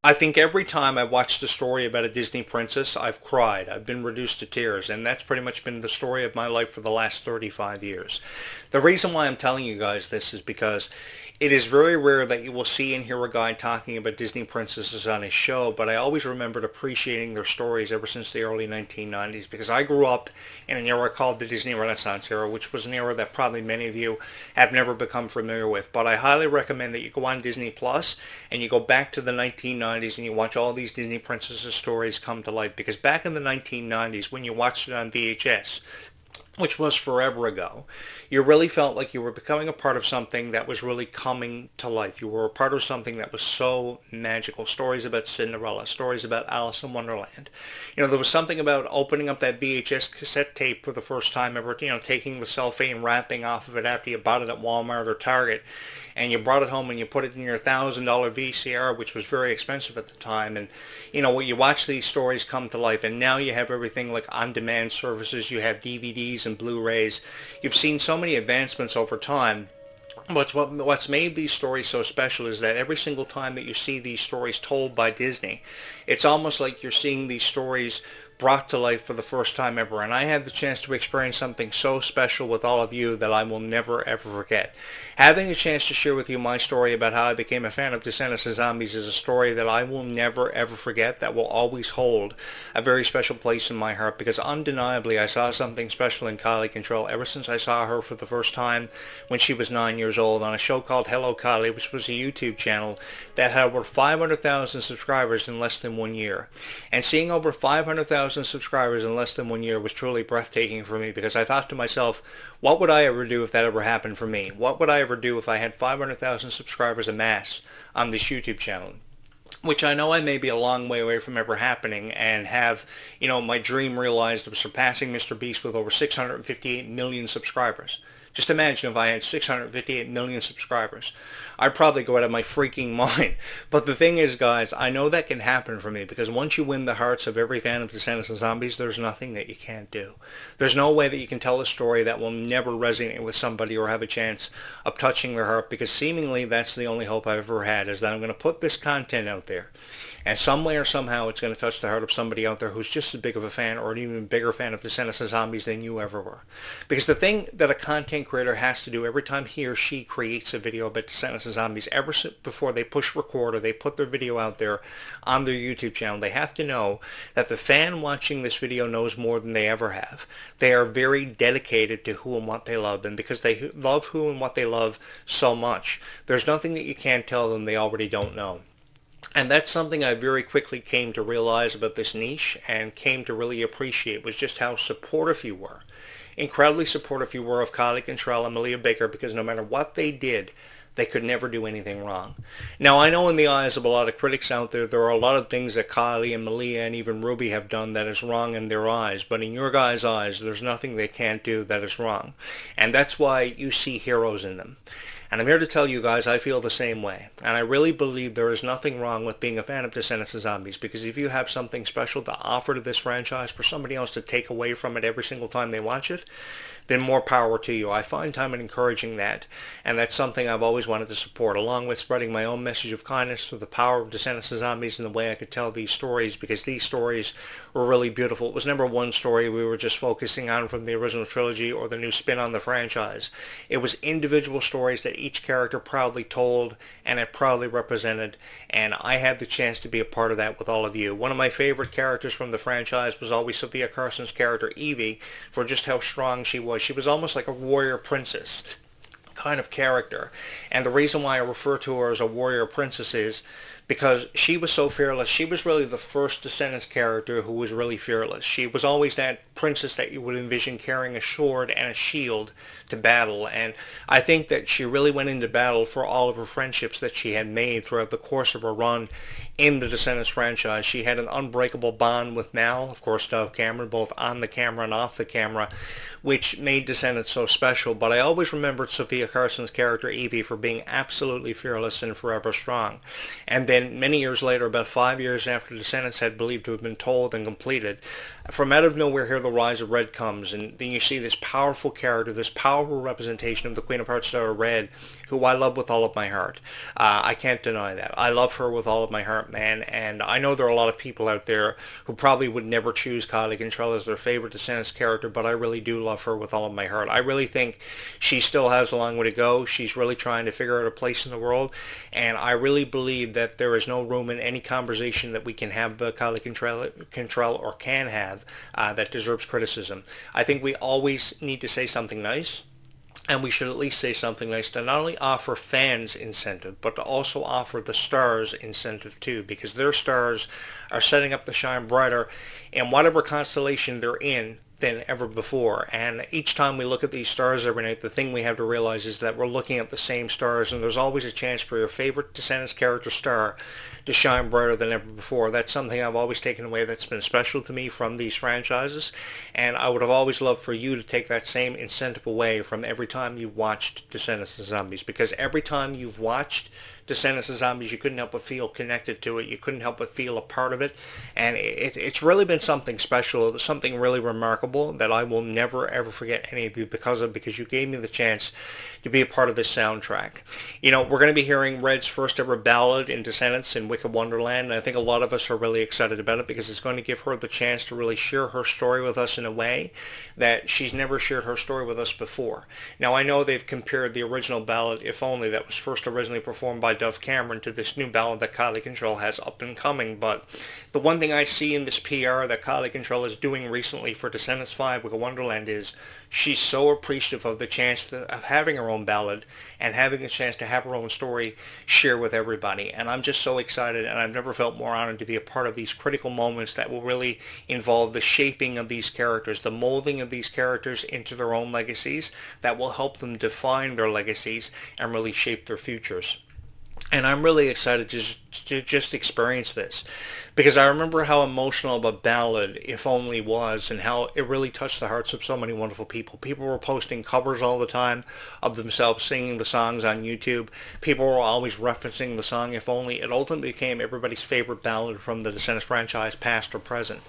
I think every time I've watched a story about a Disney princess, I've cried. I've been reduced to tears, and that's pretty much been the story of my life for the last 35 years. The reason why I'm telling you guys this is because it is very rare that you will see and hear a guy talking about Disney princesses on his show, but I always remembered appreciating their stories ever since the early 1990s because I grew up in an era called the Disney Renaissance era, which was an era that probably many of you have never become familiar with. But I highly recommend that you go on Disney Plus and you go back to the 1990s and you watch all these Disney princesses stories come to life because back in the 1990s when you watched it on VHS, which was forever ago, you really felt like you were becoming a part of something that was really coming to life. You were a part of something that was so magical. Stories about Cinderella, stories about Alice in Wonderland. There was something about opening up that VHS cassette tape for the first time ever, taking the cellophane wrapping off of it after you bought it at Walmart or Target, and you brought it home and you put it in your $1,000 VCR, which was very expensive at the time. And, you watch these stories come to life, and now you have everything like on-demand services. You have DVDs and Blu-rays. You've seen so many advancements over time. What's made these stories so special is that every single time that you see these stories told by Disney, it's almost like you're seeing these stories brought to life for the first time ever. And I had the chance to experience something so special with all of you that I will never ever forget. Having a chance to share with you my story about how I became a fan of Descendants and Zombies is a story that I will never ever forget, that will always hold a very special place in my heart because undeniably I saw something special in Kylie Control ever since I saw her for the first time when she was 9 years old on a show called Hello Kylie, which was a YouTube channel that had over 500,000 subscribers in less than 1 year. And seeing over 500,000 subscribers in less than 1 year was truly breathtaking for me because I thought to myself, what would I ever do if that ever happened for me? What would I ever do if I had 500,000 subscribers amass on this YouTube channel? Which I know I may be a long way away from ever happening and have, my dream realized of surpassing Mr. Beast with over 658 million subscribers. Just imagine if I had 658 million subscribers. I'd probably go out of my freaking mind. But the thing is, guys, I know that can happen for me because once you win the hearts of every fan of Descendants and Zombies, there's nothing that you can't do. There's no way that you can tell a story that will never resonate with somebody or have a chance of touching their heart because seemingly that's the only hope I've ever had is that I'm going to put this content out there. And some way or somehow it's going to touch the heart of somebody out there who's just as big of a fan or an even bigger fan of Descendants and Zombies than you ever were. Because the thing that a content creator has to do every time he or she creates a video about Descendants and Zombies, ever before they push record or they put their video out there on their YouTube channel, they have to know that the fan watching this video knows more than they ever have. They are very dedicated to who and what they love, and because they love who and what they love so much, there's nothing that you can't tell them they already don't know. And that's something I very quickly came to realize about this niche and came to really appreciate was just how supportive you were. Incredibly supportive you were of Kylie Cantrell and Malia Baker because no matter what they did, they could never do anything wrong. Now, I know in the eyes of a lot of critics out there, there are a lot of things that Kylie and Malia and even Ruby have done that is wrong in their eyes. But in your guys' eyes, there's nothing they can't do that is wrong. And that's why you see heroes in them. And I'm here to tell you guys I feel the same way. And I really believe there is nothing wrong with being a fan of Descendants and Zombies because if you have something special to offer to this franchise for somebody else to take away from it every single time they watch it, then more power to you. I find time in encouraging that, and that's something I've always wanted to support, along with spreading my own message of kindness through the power of Descendants and Zombies and the way I could tell these stories, because these stories were really beautiful. It was never one story we were just focusing on from the original trilogy or the new spin on the franchise. It was individual stories that each character proudly told and it proudly represented, and I had the chance to be a part of that with all of you. One of my favorite characters from the franchise was always Sophia Carson's character Evie, for just how strong she was. She was almost like a warrior princess kind of character. And the reason why I refer to her as a warrior princess is because she was so fearless. She was really the first Descendants character who was really fearless. She was always that princess that you would envision carrying a sword and a shield to battle. And I think that she really went into battle for all of her friendships that she had made throughout the course of her run in the Descendants franchise. She had an unbreakable bond with Mal, of course, Dove Cameron, both on the camera and off the camera, which made Descendants so special. But I always remembered Sophia Carson's character Evie for being absolutely fearless and forever strong. And then many years later, about 5 years after Descendants had believed to have been told and completed, from out of nowhere here the Rise of Red comes, and then you see this powerful character, this powerful representation of the Queen of Hearts Star Red, who I love with all of my heart. I can't deny that. I love her with all of my heart. heart, man. And I know there are a lot of people out there who probably would never choose Kylie Control as their favorite Descendants character, but I really do love her with all of my heart. I really think she still has a long way to go. She's really trying to figure out a place in the world, and I really believe that there is no room in any conversation that we can have about Kylie Control or can have that deserves criticism. I think we always need to say something nice. And we should at least say something nice to not only offer fans incentive, but to also offer the stars incentive too, because their stars are setting up to shine brighter in whatever constellation they're in than ever before. And each time we look at these stars every night, the thing we have to realize is that we're looking at the same stars, and there's always a chance for your favorite Descendants character star to shine brighter than ever before. That's something I've always taken away that's been special to me from these franchises, and I would have always loved for you to take that same incentive away from every time you watched Descendants of Zombies, because every time you've watched Descendants of Zombies, you couldn't help but feel connected to it. You couldn't help but feel a part of it. And it's really been something special, something really remarkable that I will never, ever forget any of you because you gave me the chance to be a part of this soundtrack. You know, we're going to be hearing Red's first ever ballad in Descendants in Wicked Wonderland, and I think a lot of us are really excited about it because it's going to give her the chance to really share her story with us in a way that she's never shared her story with us before. Now, I know they've compared the original ballad, If Only, that was first originally performed by Dove Cameron, to this new ballad that Kylie Control has up and coming, but the one thing I see in this PR that Kylie Control is doing recently for Descendants 5 Wicked Wonderland is she's so appreciative of the chance of having her own ballad and having a chance to have her own story share with everybody. And I'm just so excited, and I've never felt more honored to be a part of these critical moments that will really involve the shaping of these characters, the molding of these characters into their own legacies that will help them define their legacies and really shape their futures. And I'm really excited to just experience this because I remember how emotional of a ballad If Only was and how it really touched the hearts of so many wonderful people. People were posting covers all the time of themselves singing the songs on YouTube. People were always referencing the song If Only. It ultimately became everybody's favorite ballad from the Descendants franchise, past or present.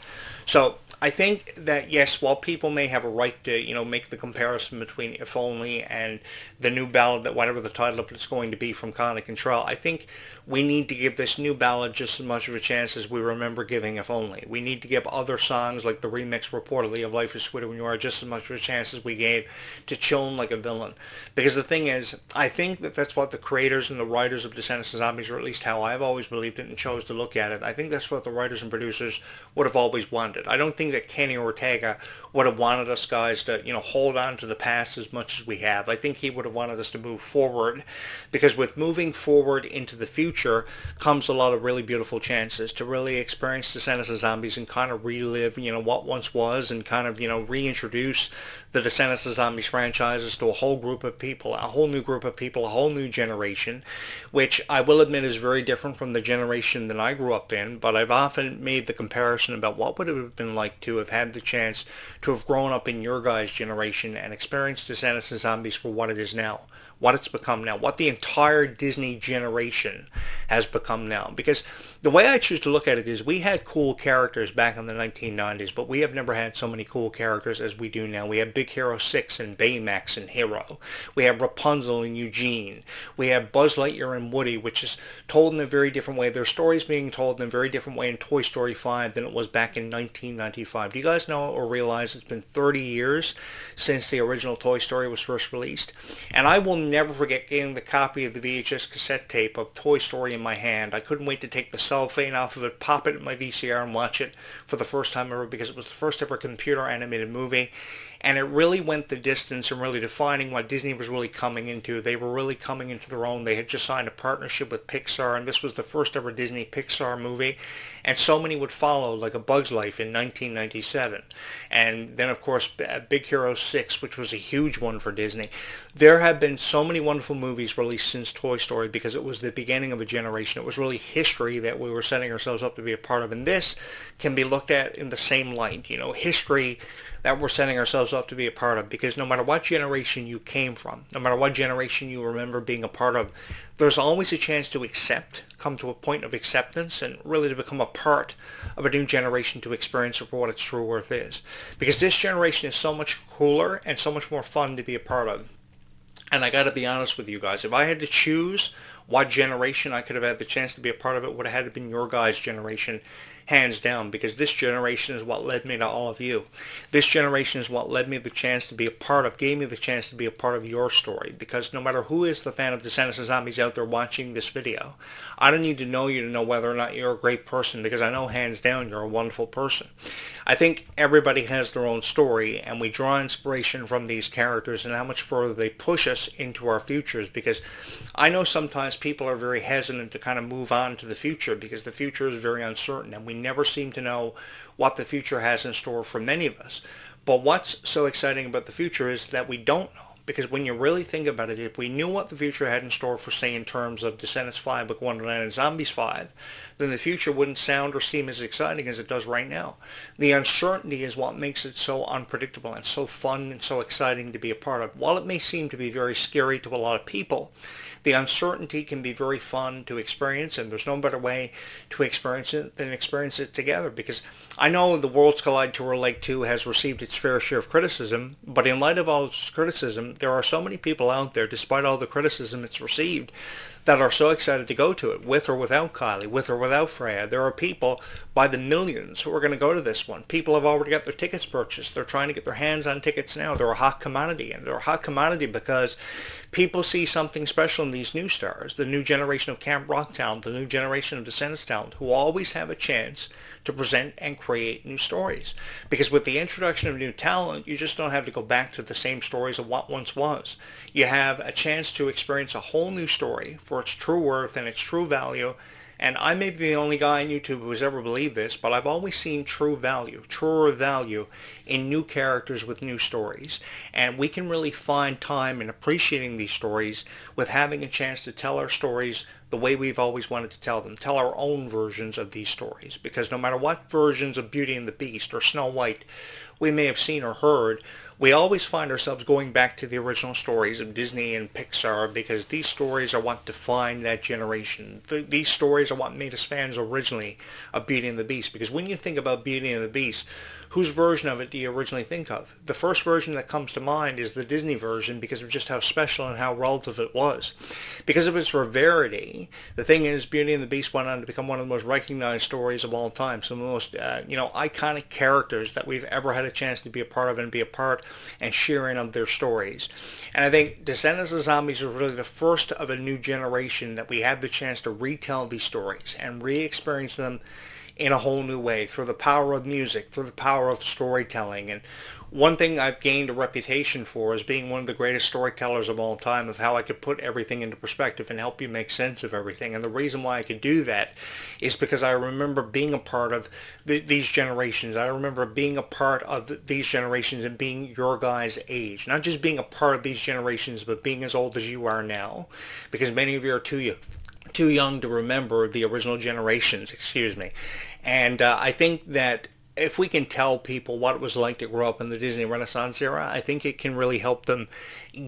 So I think that, yes, while people may have a right to, make the comparison between If Only and the new ballad, that whatever the title of it's going to be from Kylie Control, I think we need to give this new ballad just as much of a chance as we remember giving If Only. We need to give other songs like the remix reportedly of Life is Sweeter When You Are just as much of a chance as we gave to Chillin' Like a Villain. Because the thing is, I think that that's what the creators and the writers of Descendants of Zombies, or at least how I've always believed it and chose to look at it, I think that's what the writers and producers would have always wanted. I don't think that Kenny Ortega would have wanted us guys to, hold on to the past as much as we have. I think he would have wanted us to move forward, because with moving forward into the future comes a lot of really beautiful chances to really experience Descendants of Zombies and kind of relive, what once was, and kind of, reintroduce the Descendants of Zombies franchises to a whole group of people, a whole new group of people, a whole new generation, which I will admit is very different from the generation that I grew up in, but I've often made the comparison about what would it have been like to have had the chance to have grown up in your guys' generation and experienced Descendants of Zombies for what it is now, what it's become now, what the entire Disney generation has become now. Because the way I choose to look at it is we had cool characters back in the 1990s, but we have never had so many cool characters as we do now. We have Big Hero 6 and Baymax and Hero. We have Rapunzel and Eugene. We have Buzz Lightyear and Woody, which is told in a very different way. Their stories being told in a very different way in Toy Story 5 than it was back in 1995. Do you guys know or realize it's been 30 years since the original Toy Story was first released? And I will never forget getting the copy of the VHS cassette tape of Toy Story in my hand. I couldn't wait to take the cellophane off of it, pop it in my VCR, and watch it for the first time ever, because it was the first ever computer animated movie. And it really went the distance in really defining what Disney was really coming into. They were really coming into their own. They had just signed a partnership with Pixar, and this was the first ever Disney Pixar movie. And so many would follow, like A Bug's Life in 1997. And then, of course, Big Hero 6, which was a huge one for Disney. There have been so many wonderful movies released since Toy Story because it was the beginning of a generation. It was really history that we were setting ourselves up to be a part of. And this can be looked at in the same light, history that we're setting ourselves up to be a part of, because no matter what generation you came from, no matter what generation you remember being a part of, there's always a chance to come to a point of acceptance and really to become a part of a new generation, to experience it for what its true worth is. Because this generation is so much cooler and so much more fun to be a part of. And I got to be honest with you guys, if I had to choose what generation I could have had the chance to be a part of it would have had to been your guys' generation, hands down, because this generation is what led me to all of you. This generation is what led me the chance to be a part of, gave me the chance to be a part of your story, because no matter who is the fan of Descendants of Zombies out there watching this video, I don't need to know you to know whether or not you're a great person, because I know hands down you're a wonderful person. I think everybody has their own story, and we draw inspiration from these characters and how much further they push us into our futures, because I know sometimes people are very hesitant to kind of move on to the future because the future is very uncertain, and we never seem to know what the future has in store for many of us. But what's so exciting about the future is that we don't know. Because when you really think about it, if we knew what the future had in store for, say, in terms of Descendants 5, Book Wonderland, and Zombies 5, then the future wouldn't sound or seem as exciting as it does right now. The uncertainty is what makes it so unpredictable and so fun and so exciting to be a part of. While it may seem to be very scary to a lot of people, the uncertainty can be very fun to experience, and there's no better way to experience it than experience it together. Because I know the Worlds Collide Tour Leg 2 has received its fair share of criticism, but in light of all this criticism, there are so many people out there, despite all the criticism it's received, that are so excited to go to it, with or without Kylie, with or without Freya. There are people by the millions who are going to go to this one. People have already got their tickets purchased. They're trying to get their hands on tickets now. They're a hot commodity, and they're a hot commodity because people see something special in these new stars, the new generation of Camp Rock talent, the new generation of Descendants talent, who always have a chance to present and create new stories. Because with the introduction of new talent, you just don't have to go back to the same stories of what once was. You have a chance to experience a whole new story for its true worth and its true value. And I may be the only guy on YouTube who has ever believed this, but I've always seen truer value in new characters with new stories. And we can really find time in appreciating these stories with having a chance to tell our stories the way we've always wanted to tell them, tell our own versions of these stories. Because no matter what versions of Beauty and the Beast or Snow White we may have seen or heard, we always find ourselves going back to the original stories of Disney and Pixar, because these stories are what defined that generation. These stories are what made us fans originally of Beauty and the Beast. Because when you think about Beauty and the Beast, whose version of it do you originally think of? The first version that comes to mind is the Disney version, because of just how special and how relative it was. Because of its rarity, the thing is, Beauty and the Beast went on to become one of the most recognized stories of all time. Some of the most iconic characters that we've ever had a chance to be a part of and be a part and share in of their stories. And I think Descendants of Zombies was really the first of a new generation that we had the chance to retell these stories and re-experience them in a whole new way, through the power of music, through the power of storytelling. And one thing I've gained a reputation for is being one of the greatest storytellers of all time, of how I could put everything into perspective and help you make sense of everything. And the reason why I could do that is because I remember being a part of these generations. I remember being a part of these generations and being your guys' age. Not just being a part of these generations, but being as old as you are now. Because many of you are too young to remember the original generations, And I think that if we can tell people what it was like to grow up in the Disney Renaissance era, I think it can really help them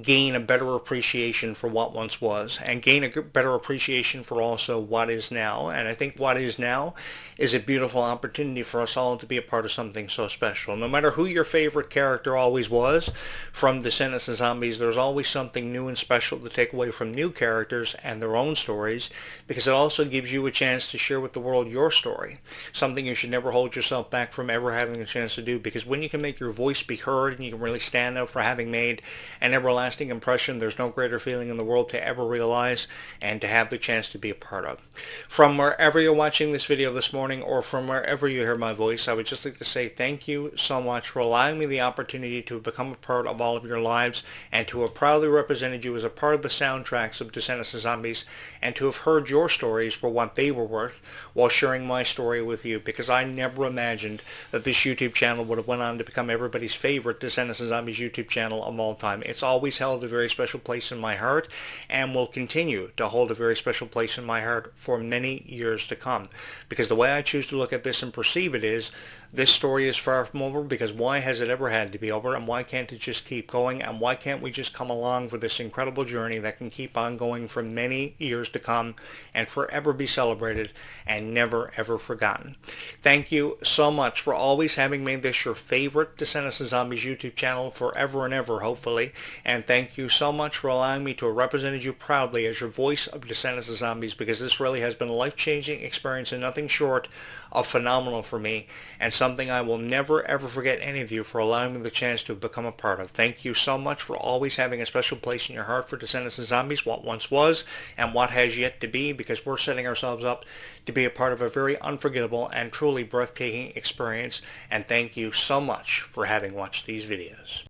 gain a better appreciation for what once was, and gain a better appreciation for also what is now. And I think what is now is a beautiful opportunity for us all to be a part of something so special. No matter who your favorite character always was from Descendants of Zombies, there's always something new and special to take away from new characters and their own stories, because it also gives you a chance to share with the world your story, something you should never hold yourself back from ever having a chance to do. Because when you can make your voice be heard and you can really stand out for having made an everlasting impression, there's no greater feeling in the world to ever realize and to have the chance to be a part of. From wherever you're watching this video this morning, or from wherever you hear my voice, I would just like to say thank you so much for allowing me the opportunity to become a part of all of your lives, and to have proudly represented you as a part of the soundtracks of Descendants of Zombies, and to have heard your stories for what they were worth while sharing my story with you. Because I never imagined that this YouTube channel would have went on to become everybody's favorite Descendants of Zombies YouTube channel of all time. It's always held a very special place in my heart, and will continue to hold a very special place in my heart for many years to come. Because the way I choose to look at this and perceive it is, This story is far from over, because why has it ever had to be over, and why can't it just keep going, and why can't we just come along for this incredible journey that can keep on going for many years to come and forever be celebrated and never ever forgotten. Thank you so much for always having made this your favorite Descendants and Zombies YouTube channel forever and ever, hopefully, and thank you so much for allowing me to have represented you proudly as your voice of Descendants and Zombies, because this really has been a life-changing experience and nothing short of phenomenal for me, and something I will never ever forget any of you for allowing me the chance to become a part of. Thank you so much for always having a special place in your heart for Descendants and Zombies, what once was and what has yet to be, because we're setting ourselves up to be a part of a very unforgettable and truly breathtaking experience. And thank you so much for having watched these videos.